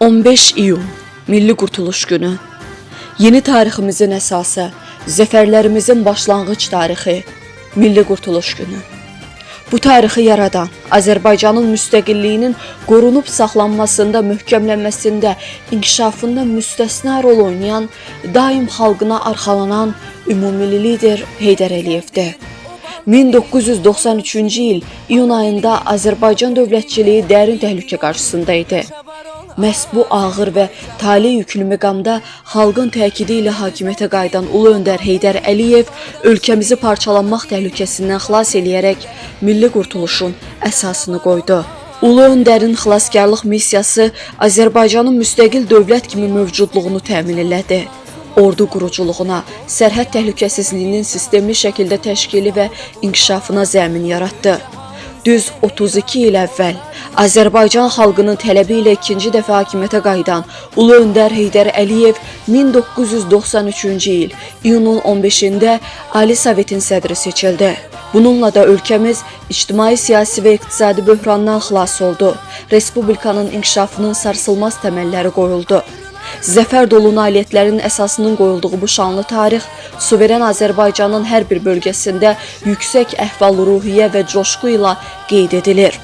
15 iyun Milli Qurtuluş Günü. Yeni tariximizin əsası, zəfərlərimizin başlanğıc tarixi Milli Qurtuluş Günü. Bu tarixi yaradan, Azərbaycanın müstəqilliyinin qorunub saxlanmasında, möhkəmlənməsində, inkişafında müstəsna rol oynayan, daim xalqına arxalanan ümumilli lider Heydər Əliyevdir. 1993-cü il iyun ayında Azərbaycan dövlətçiliyi dərin təhlükə qarşısında idi. Məhz bu ağır və tali yüklü məqamda xalqın təkidi ilə hakimiyyətə qayıdan Ulu Öndər Heydər Əliyev ölkəmizi parçalanmaq təhlükəsindən xilas eləyərək milli qurtuluşun əsasını qoydu. Ulu Öndərin xilaskarlıq missiyası Azərbaycanın müstəqil dövlət kimi mövcudluğunu təmin elədi. Ordu quruculuğuna, sərhəd təhlükəsizliyinin sistemli şəkildə təşkili və inkişafına zəmin yaratdı. Düz 32 il əvvəl Azərbaycan xalqının tələbi ilə ikinci dəfə hakimiyyətə qayıdan Ulu Öndər Heydər Əliyev 1993-cü il iyunun 15-də Ali Sovetin sədri seçildi. Bununla da ölkəmiz ictimai, siyasi və iqtisadi böhrandan xilas oldu. Respublikanın inkişafının sarsılmaz təməlləri qoyuldu. Zəfər dolu nailiyyətlərin əsasının qoyulduğu bu şanlı tarix, suveren Azərbaycanın hər bir bölgəsində yüksək əhval-ruhiyyə və coşqu ilə qeyd edilir.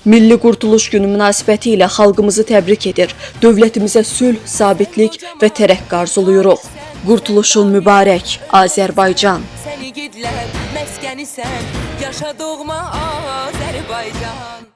Milli Qurtuluş Günü münasibəti ilə xalqımızı təbrik edir, dövlətimizə sülh, sabitlik və tərəqqi arzuluyuruq. Qurtuluşun mübarək, Azərbaycan. Səni gidlər, məskənisən, yaşa doğma Azərbaycan.